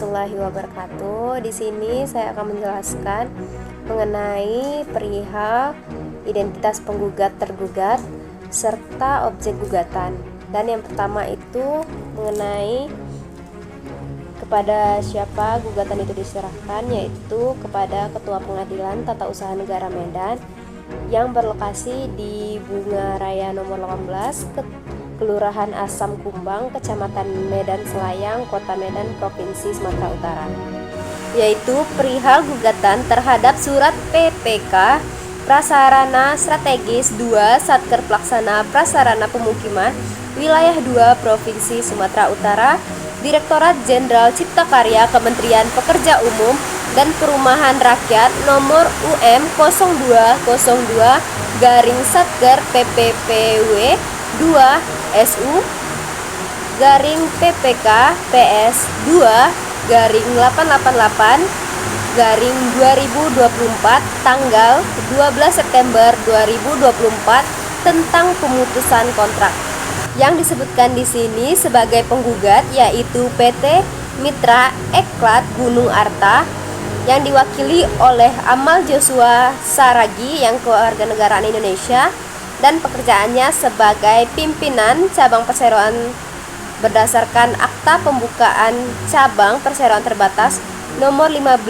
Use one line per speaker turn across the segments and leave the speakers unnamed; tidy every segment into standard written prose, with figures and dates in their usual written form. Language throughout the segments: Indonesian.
warahmatullahi wabarakatuh. Di sini saya akan menjelaskan mengenai perihal identitas penggugat tergugat serta objek gugatan. Dan yang pertama itu mengenai kepada siapa gugatan itu diserahkan, yaitu kepada Ketua Pengadilan Tata Usaha Negara Medan yang berlokasi di Bunga Raya nomor 18, Kelurahan Asam Kumbang, Kecamatan Medan Selayang, Kota Medan, Provinsi Sumatera Utara, yaitu perihal gugatan terhadap surat PPK Prasarana Strategis 2 Satker Pelaksana Prasarana Pemukiman Wilayah 2 Provinsi Sumatera Utara, Direktorat Jenderal Cipta Karya Kementerian Pekerja Umum dan Perumahan Rakyat nomor UM 0202 garing Satker PPPW 2 SU garing PPK PS 2 garing 888 garing 2024 tanggal 12 September 2024 tentang pemutusan kontrak. Yang disebutkan di sini sebagai penggugat yaitu PT Mitra Eklat Gunung Arta yang diwakili oleh Amal Joshua Saragi yang kewarganegaraan Indonesia dan pekerjaannya sebagai pimpinan cabang perseroan berdasarkan Akta Pembukaan Cabang Perseroan Terbatas nomor 15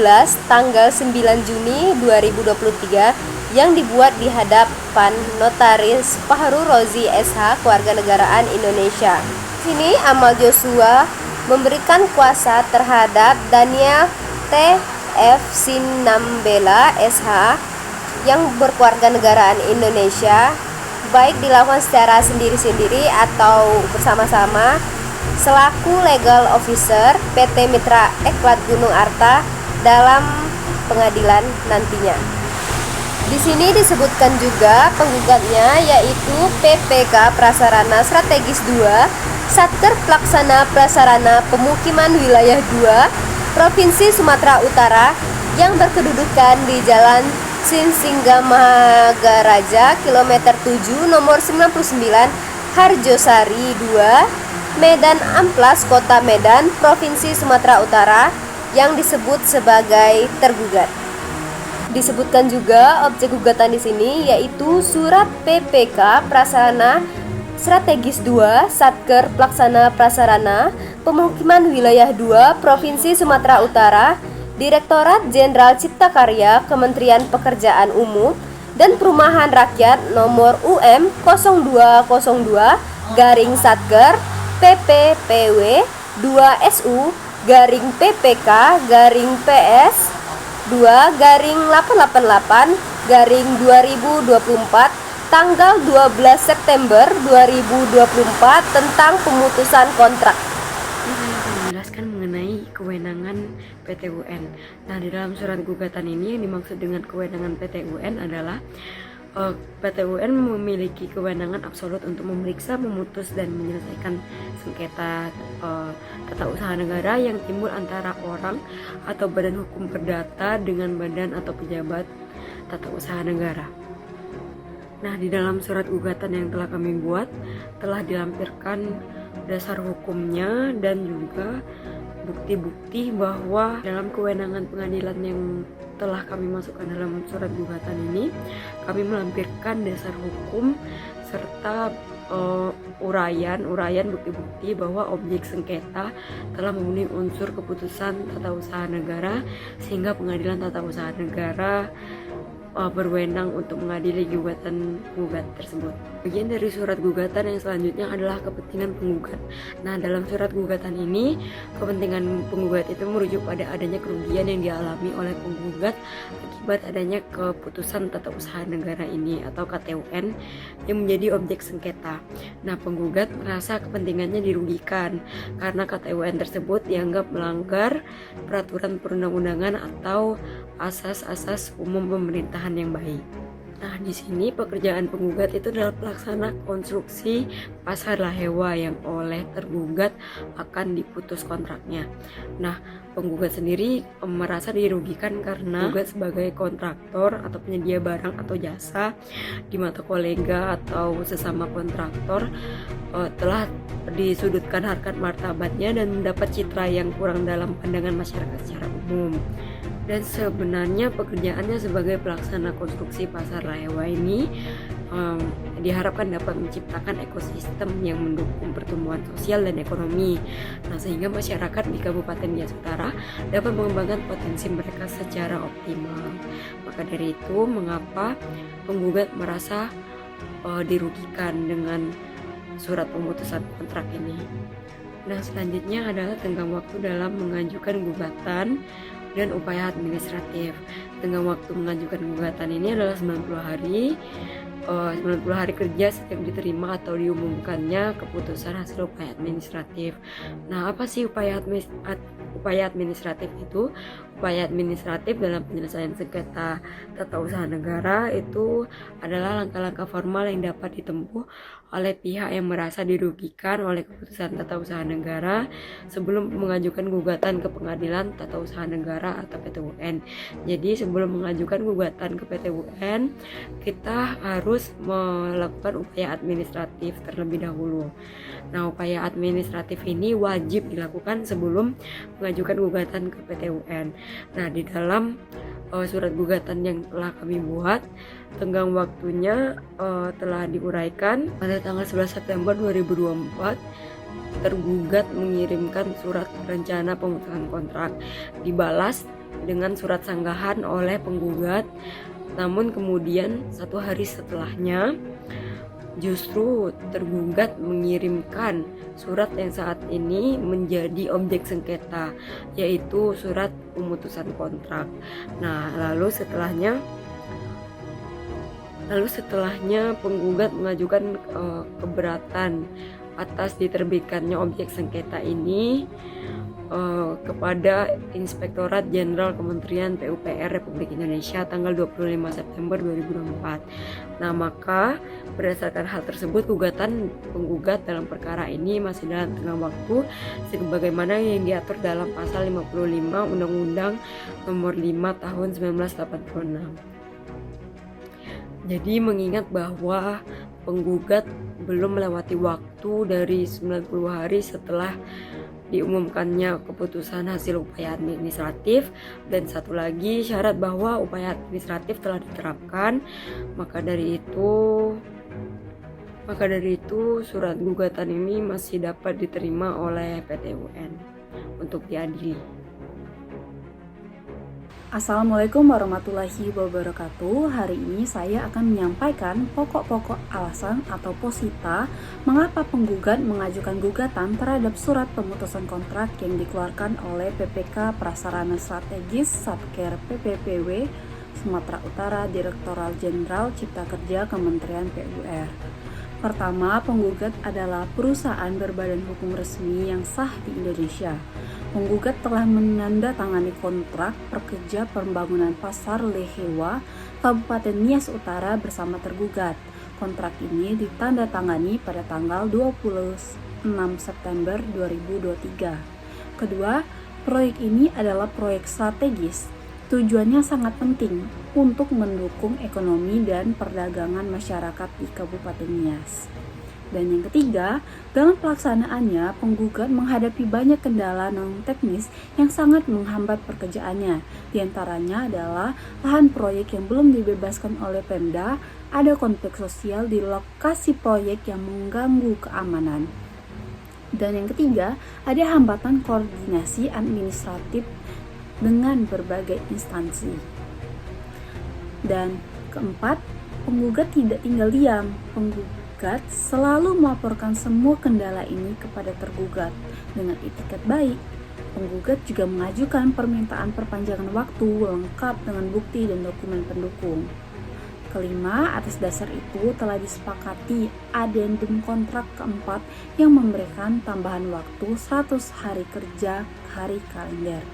tanggal 9 Juni 2023 yang dibuat di hadapan Notaris Fahru Rozi SH kewarganegaraan Indonesia. Sini Amal Joshua memberikan kuasa terhadap Daniel T.F. Sinambela SH yang berkewarganegaraan Indonesia, baik dilakukan secara sendiri-sendiri atau bersama-sama selaku legal officer PT Mitra Eklat Gunung Arta dalam pengadilan nantinya. Di sini disebutkan juga penggugatnya yaitu PPK Prasarana Strategis 2 Satker Pelaksana Prasarana Pemukiman Wilayah 2 Provinsi Sumatera Utara yang berkedudukan di Jalan Sinsinggamagaraja kilometer 7 nomor 99 Harjosari 2 Medan Amplas Kota Medan Provinsi Sumatera Utara yang disebut sebagai tergugat. Disebutkan juga objek gugatan di sini yaitu surat PPK Prasarana Strategis 2 Satker Pelaksana Prasarana Pemukiman Wilayah 2 Provinsi Sumatera Utara, Direktorat Jenderal Cipta Karya Kementerian Pekerjaan Umum dan Perumahan Rakyat nomor UM 0202 garing Satker PPPW 2 SU garing PPK garing PS 2 garing 888 garing 2024 tanggal 12 September 2024 tentang pemutusan kontrak.
Menjelaskan mengenai kewenangan PT UN. Nah, di dalam surat gugatan ini yang dimaksud dengan kewenangan PT UN adalah PT UN memiliki kewenangan absolut untuk memeriksa, memutus, dan menyelesaikan sengketa tata usaha negara yang timbul antara orang atau badan hukum perdata dengan badan atau pejabat tata usaha negara. Nah, di dalam surat gugatan yang telah kami buat telah dilampirkan dasar hukumnya dan juga bukti-bukti bahwa dalam kewenangan pengadilan yang telah kami masukkan dalam surat gugatan ini, kami melampirkan dasar hukum serta uraian bukti-bukti bahwa objek sengketa telah memenuhi unsur keputusan tata usaha negara sehingga pengadilan tata usaha negara berwenang untuk mengadili gugatan penggugat tersebut. Bagian dari surat gugatan yang selanjutnya adalah kepentingan penggugat. Nah, dalam surat gugatan ini, kepentingan penggugat itu merujuk pada adanya kerugian yang dialami oleh penggugat akibat adanya keputusan tata usaha negara ini atau KTUN yang menjadi objek sengketa. Nah, penggugat merasa kepentingannya dirugikan karena KTUN tersebut dianggap melanggar peraturan perundang-undangan atau asas-asas umum pemerintahan yang baik. Nah, di sini pekerjaan penggugat itu adalah pelaksana konstruksi pasar Lahewa yang oleh tergugat akan diputus kontraknya. Nah, penggugat sendiri merasa dirugikan karena penggugat sebagai kontraktor atau penyedia barang atau jasa di mata kolega atau sesama kontraktor telah disudutkan harkat martabatnya dan mendapat citra yang kurang dalam pandangan masyarakat secara umum. Dan sebenarnya pekerjaannya sebagai pelaksana konstruksi pasar Laewa ini diharapkan dapat menciptakan ekosistem yang mendukung pertumbuhan sosial dan ekonomi. Nah, sehingga masyarakat di Kabupaten Nias Utara dapat mengembangkan potensi mereka secara optimal. Maka dari itu, mengapa penggugat merasa dirugikan dengan surat pemutusan kontrak ini? Nah, selanjutnya adalah tenggang waktu dalam mengajukan gugatan dan upaya administratif. Tenggang waktu mengajukan gugatan ini adalah 90 hari. 90 hari kerja setiap diterima atau diumumkannya keputusan hasil upaya administratif. Nah, apa sih upaya administratif itu? Upaya administratif dalam penyelesaian sengketa tata usaha negara itu adalah langkah-langkah formal yang dapat ditempuh oleh pihak yang merasa dirugikan oleh keputusan tata usaha negara sebelum mengajukan gugatan ke Pengadilan Tata Usaha Negara atau PT-UN. Jadi sebelum mengajukan gugatan ke PT-UN, kita harus melakukan upaya administratif terlebih dahulu. Nah, upaya administratif ini wajib dilakukan sebelum mengajukan gugatan ke PT-UN. Nah, di dalam surat gugatan yang telah kami buat, tenggang waktunya telah diuraikan pada tanggal 11 September 2024. Tergugat mengirimkan surat rencana pemutusan kontrak, dibalas dengan surat sanggahan oleh penggugat. Namun kemudian 1 hari setelahnya justru tergugat mengirimkan surat yang saat ini menjadi objek sengketa, yaitu surat pemutusan kontrak. Nah, lalu setelahnya penggugat mengajukan keberatan atas diterbitkannya objek sengketa ini kepada Inspektorat Jenderal Kementerian PUPR Republik Indonesia tanggal 25 September 2024. Nah, maka berdasarkan hal tersebut, gugatan penggugat dalam perkara ini masih dalam tenggang waktu sebagaimana yang diatur dalam pasal 55 Undang-Undang Nomor 5 Tahun 1986. Jadi mengingat bahwa penggugat belum melewati waktu dari 90 hari setelah diumumkannya keputusan hasil upaya administratif, dan satu lagi syarat bahwa upaya administratif telah diterapkan, maka dari itu surat gugatan ini masih dapat diterima oleh PT-UN untuk diadili.
Assalamualaikum warahmatullahi wabarakatuh. Hari ini saya akan menyampaikan pokok-pokok alasan atau posita mengapa penggugat mengajukan gugatan terhadap surat pemutusan kontrak yang dikeluarkan oleh PPK Prasarana Strategis Satker PPPW Sumatera Utara Direktorat Jenderal Cipta Kerja Kementerian PUPR. Pertama, penggugat adalah perusahaan berbadan hukum resmi yang sah di Indonesia. Penggugat telah menandatangani kontrak prakerja pembangunan Pasar Lehewa, Kabupaten Nias Utara bersama tergugat. Kontrak ini ditandatangani pada tanggal 26 September 2023. Kedua, proyek ini adalah proyek strategis. Tujuannya sangat penting untuk mendukung ekonomi dan perdagangan masyarakat di Kabupaten Nias. Dan yang ketiga, dalam pelaksanaannya, penggugat menghadapi banyak kendala non-teknis yang sangat menghambat pekerjaannya. Di antaranya adalah lahan proyek yang belum dibebaskan oleh Pemda, ada konflik sosial di lokasi proyek yang mengganggu keamanan. Dan yang ketiga, ada hambatan koordinasi administratif dengan berbagai instansi. Dan keempat, penggugat tidak tinggal diam. Penggugat selalu melaporkan semua kendala ini kepada tergugat dengan itikat baik. Penggugat juga mengajukan permintaan perpanjangan waktu lengkap dengan bukti dan dokumen pendukung. Kelima, atas dasar itu telah disepakati adendum kontrak keempat yang memberikan tambahan waktu 100 hari kerja hari kalender.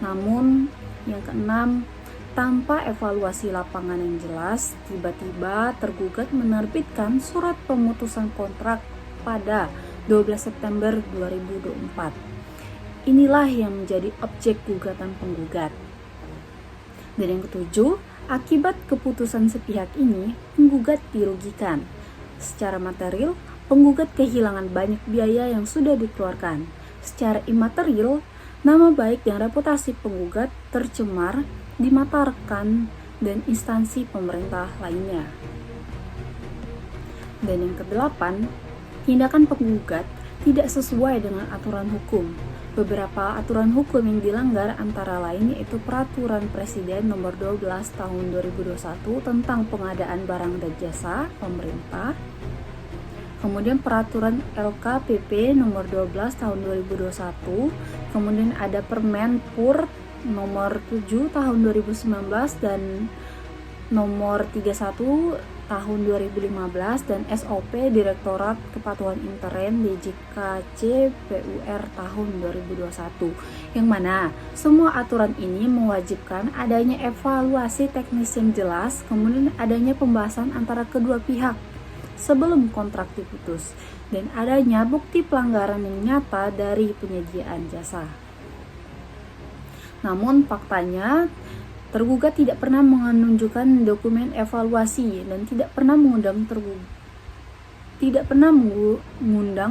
Namun, yang keenam, tanpa evaluasi lapangan yang jelas, tiba-tiba tergugat menerbitkan surat pemutusan kontrak pada 12 September 2024. inilah yang menjadi objek gugatan penggugat. Dan yang ketujuh, akibat keputusan sepihak ini, penggugat dirugikan. Secara material, penggugat kehilangan banyak biaya yang sudah dikeluarkan. Secara imaterial, nama baik dan reputasi penggugat tercemar di mata rekan dan instansi pemerintah lainnya. Dan yang kedelapan, tindakan penggugat tidak sesuai dengan aturan hukum. Beberapa aturan hukum yang dilanggar antara lain yaitu Peraturan Presiden Nomor 12 Tahun 2021 tentang pengadaan barang dan jasa pemerintah. Kemudian Peraturan LKPP Nomor 12 Tahun 2021. Kemudian ada Permen PUR Nomor 7 Tahun 2019 dan Nomor 31 Tahun 2015 dan SOP Direktorat Kepatuhan Intern DJKC PUR Tahun 2021, yang mana semua aturan ini mewajibkan adanya evaluasi teknis yang jelas, kemudian adanya pembahasan antara kedua pihak sebelum kontrak diputus, dan adanya bukti pelanggaran yang nyata dari penyediaan jasa. Namun faktanya tergugat tidak pernah menunjukkan dokumen evaluasi dan tidak pernah mengundang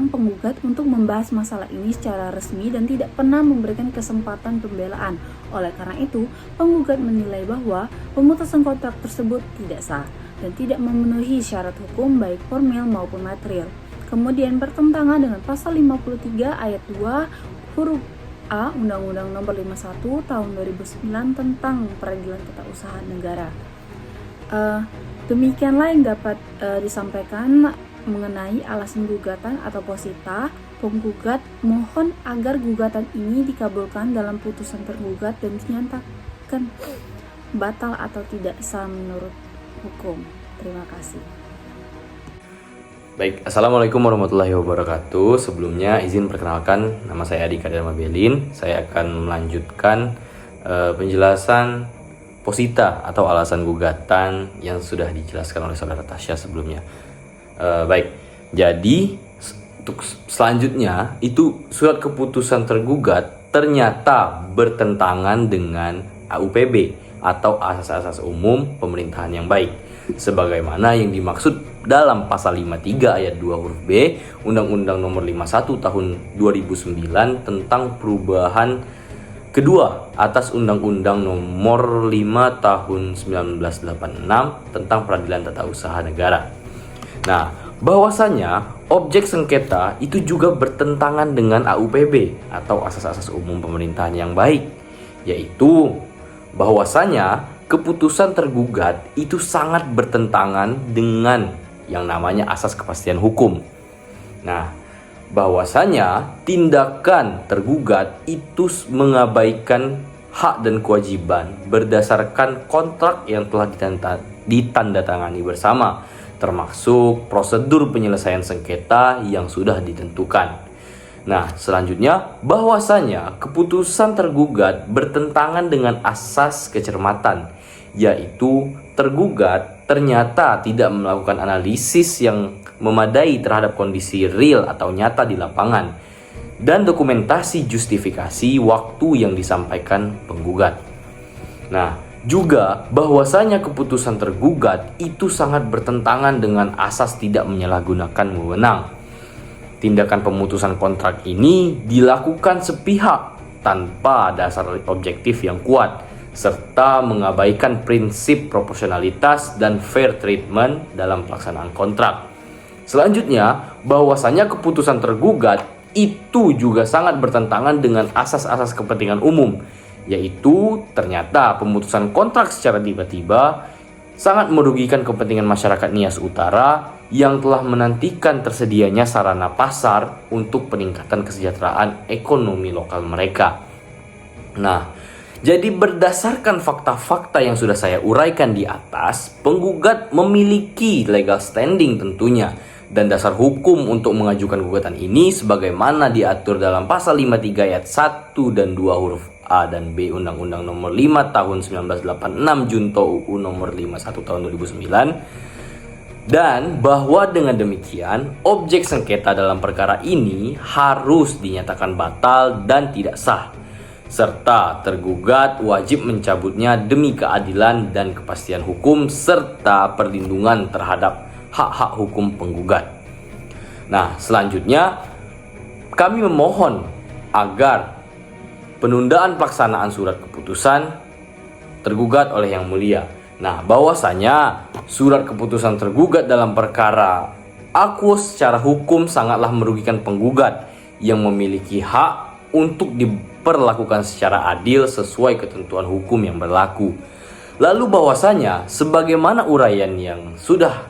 penggugat untuk membahas masalah ini secara resmi dan tidak pernah memberikan kesempatan pembelaan. Oleh karena itu, penggugat menilai bahwa pemutusan kontrak tersebut tidak sah dan tidak memenuhi syarat hukum baik formil maupun material. Kemudian bertentangan dengan pasal 53 ayat 2 huruf A Undang-Undang Nomor 51 Tahun 2009 tentang Peradilan Tata Usaha Negara. Demikianlah yang dapat disampaikan mengenai alasan gugatan atau posita. Penggugat mohon agar gugatan ini dikabulkan dalam putusan tergugat dan dinyatakan batal atau tidak sah menurut hukum. Terima kasih.
Baik, Assalamualaikum warahmatullahi wabarakatuh. Sebelumnya izin perkenalkan, nama saya Adi Kadarma Belin. Saya akan melanjutkan penjelasan posita atau alasan gugatan yang sudah dijelaskan oleh saudara Tasya sebelumnya. Baik, jadi untuk selanjutnya itu surat keputusan tergugat ternyata bertentangan dengan AUPB atau asas-asas umum pemerintahan yang baik, sebagaimana yang dimaksud dalam pasal 53 ayat 2 huruf B Undang-Undang Nomor 51 Tahun 2009 tentang perubahan kedua atas Undang-Undang Nomor 5 Tahun 1986 tentang Peradilan Tata Usaha Negara. Nah, bahwasanya objek sengketa itu juga bertentangan dengan AUPB atau asas-asas umum pemerintahan yang baik, yaitu bahwasanya keputusan tergugat itu sangat bertentangan dengan yang namanya asas kepastian hukum. Nah, bahwasanya tindakan tergugat itu mengabaikan hak dan kewajiban berdasarkan kontrak yang telah ditandatangani bersama, termasuk prosedur penyelesaian sengketa yang sudah ditentukan. Nah, selanjutnya bahwasanya keputusan tergugat bertentangan dengan asas kecermatan, yaitu tergugat ternyata tidak melakukan analisis yang memadai terhadap kondisi real atau nyata di lapangan dan dokumentasi justifikasi waktu yang disampaikan penggugat. Nah, juga bahwasanya keputusan tergugat itu sangat bertentangan dengan asas tidak menyalahgunakan wewenang. Tindakan pemutusan kontrak ini dilakukan sepihak tanpa dasar objektif yang kuat, serta mengabaikan prinsip proporsionalitas dan fair treatment dalam pelaksanaan kontrak. Selanjutnya, bahwasanya keputusan tergugat itu juga sangat bertentangan dengan asas-asas kepentingan umum, yaitu ternyata pemutusan kontrak secara tiba-tiba sangat merugikan kepentingan masyarakat Nias Utara yang telah menantikan tersedianya sarana pasar untuk peningkatan kesejahteraan ekonomi lokal mereka. Nah, jadi berdasarkan fakta-fakta yang sudah saya uraikan di atas, penggugat memiliki legal standing tentunya dan dasar hukum untuk mengajukan gugatan ini sebagaimana diatur dalam pasal 53 ayat 1 dan 2 huruf A dan B Undang-Undang Nomor 5 Tahun 1986 Junto UU Nomor 51 Tahun 2009 Dan bahwa dengan demikian, objek sengketa dalam perkara ini harus dinyatakan batal dan tidak sah, serta tergugat wajib mencabutnya demi keadilan dan kepastian hukum serta perlindungan terhadap hak-hak hukum penggugat. Nah, selanjutnya kami memohon agar penundaan pelaksanaan surat keputusan tergugat oleh Yang Mulia. Nah, bahwasanya surat keputusan tergugat dalam perkara aku secara hukum sangatlah merugikan penggugat yang memiliki hak untuk diperlakukan secara adil sesuai ketentuan hukum yang berlaku. Lalu bahwasanya sebagaimana uraian yang sudah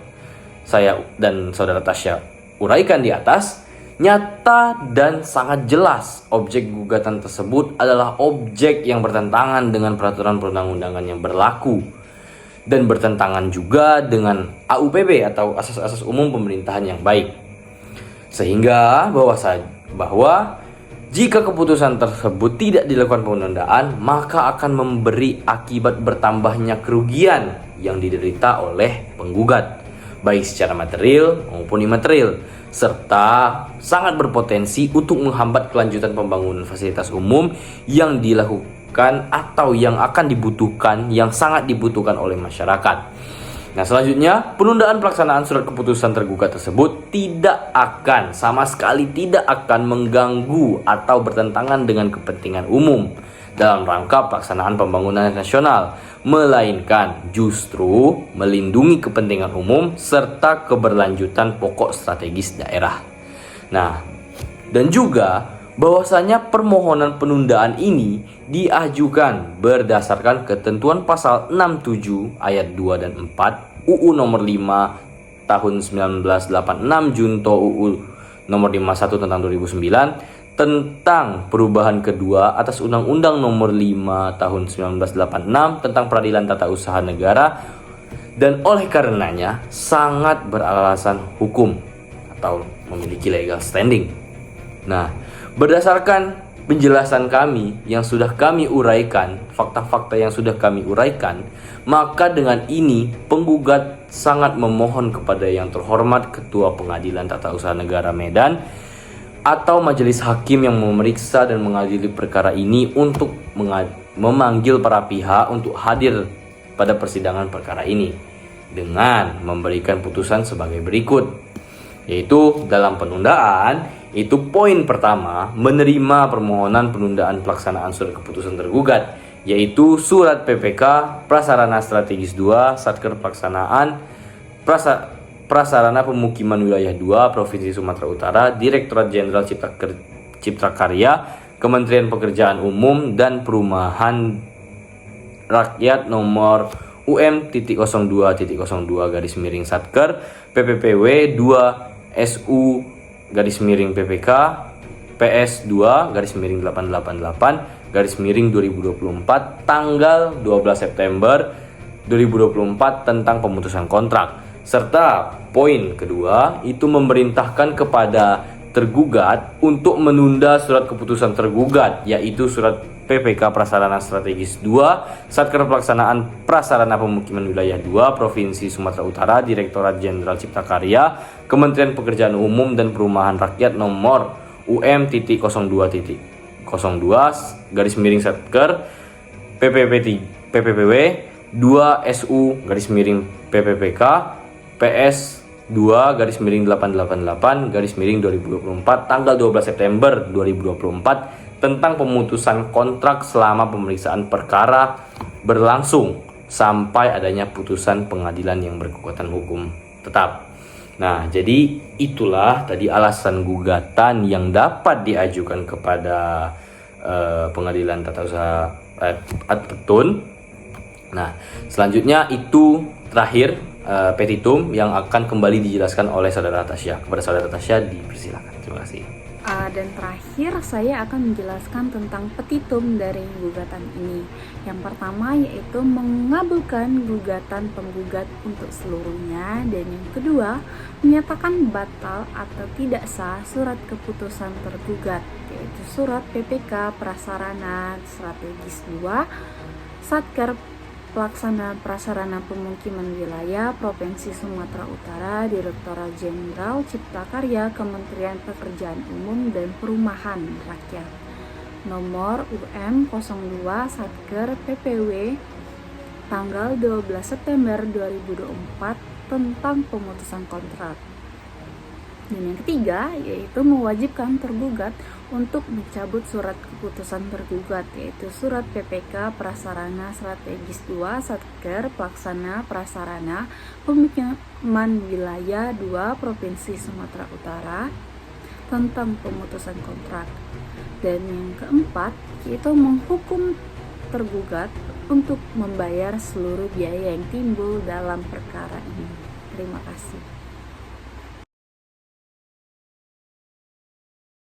saya dan saudara Tasya uraikan di atas, nyata dan sangat jelas objek gugatan tersebut adalah objek yang bertentangan dengan peraturan perundang-undangan yang berlaku dan bertentangan juga dengan AUPB atau asas-asas umum pemerintahan yang baik. Sehingga bahwa jika keputusan tersebut tidak dilakukan penundaan, maka akan memberi akibat bertambahnya kerugian yang diderita oleh penggugat, baik secara material maupun imaterial, serta sangat berpotensi untuk menghambat kelanjutan pembangunan fasilitas umum yang dilakukan atau yang akan dibutuhkan, yang sangat dibutuhkan oleh masyarakat. Nah, selanjutnya, penundaan pelaksanaan surat keputusan tergugat tersebut sama sekali tidak akan mengganggu atau bertentangan dengan kepentingan umum dalam rangka pelaksanaan pembangunan nasional, melainkan justru melindungi kepentingan umum serta keberlanjutan pokok strategis daerah. Nah, dan juga bahwasanya permohonan penundaan ini diajukan berdasarkan ketentuan pasal 67 ayat 2 dan 4 UU nomor 5 tahun 1986 junto UU nomor 51 tentang 2009 tentang perubahan kedua atas Undang-Undang nomor 5 tahun 1986 tentang Peradilan Tata Usaha Negara, dan oleh karenanya sangat beralasan hukum atau memiliki legal standing. Nah, berdasarkan penjelasan kami yang sudah kami uraikan, fakta-fakta yang sudah kami uraikan, maka dengan ini penggugat sangat memohon kepada yang terhormat Ketua Pengadilan Tata Usaha Negara Medan atau majelis hakim yang memeriksa dan mengadili perkara ini untuk memanggil para pihak untuk hadir pada persidangan perkara ini dengan memberikan putusan sebagai berikut, yaitu dalam penundaan. Itu poin pertama, menerima permohonan penundaan pelaksanaan surat keputusan tergugat, yaitu surat PPK Prasarana Strategis 2 Satker Pelaksanaan Prasarana Pemukiman Wilayah 2 Provinsi Sumatera Utara, Direktorat Jenderal Cipta Karya, Kementerian Pekerjaan Umum dan Perumahan Rakyat nomor UM.02.02 garis miring Satker PPPW 2 SU garis miring PPK PS 2 garis miring 888 garis miring 2024 tanggal 12 September 2024 tentang pemutusan kontrak, serta poin kedua itu memerintahkan kepada tergugat untuk menunda surat keputusan tergugat, yaitu surat PPK Prasarana Strategis 2 Satker Pelaksanaan Prasarana Pemukiman Wilayah 2 Provinsi Sumatera Utara, Direktorat Jenderal Cipta Karya, Kementerian Pekerjaan Umum dan Perumahan Rakyat nomor UM.02.02 garis miring Satker PPPW 2 SU garis miring PPPK PS 2 garis miring 888 garis miring 2024 tanggal 12 September 2024 tentang pemutusan kontrak selama pemeriksaan perkara berlangsung sampai adanya putusan pengadilan yang berkekuatan hukum tetap. Nah, jadi itulah tadi alasan gugatan yang dapat diajukan kepada Pengadilan Tata Usaha Petun. Nah, selanjutnya itu terakhir petitum yang akan kembali dijelaskan oleh saudara Tasya. Kepada saudara Tasya dipersilakan. Terima kasih.
Dan terakhir saya akan menjelaskan tentang petitum dari gugatan ini. Yang pertama yaitu mengabulkan gugatan penggugat untuk seluruhnya, dan yang kedua menyatakan batal atau tidak sah surat keputusan tergugat, yaitu surat PPK Prasarana Strategis 2 Satker Pelaksana Prasarana Pemukiman Wilayah Provinsi Sumatera Utara, Direktorat Jenderal Cipta Karya Kementerian Pekerjaan Umum dan Perumahan Rakyat. Nomor UM 02 Satker PPW tanggal 12 September 2024 tentang pemutusan kontrak. Dan yang ketiga yaitu mewajibkan tergugat untuk mencabut surat keputusan tergugat, yaitu surat PPK Prasarana Strategis 2 Satker Pelaksana Prasarana Pemukiman Wilayah 2 Provinsi Sumatera Utara tentang pemutusan kontrak. Dan yang keempat yaitu menghukum tergugat untuk membayar seluruh biaya yang timbul dalam perkara ini. Terima kasih.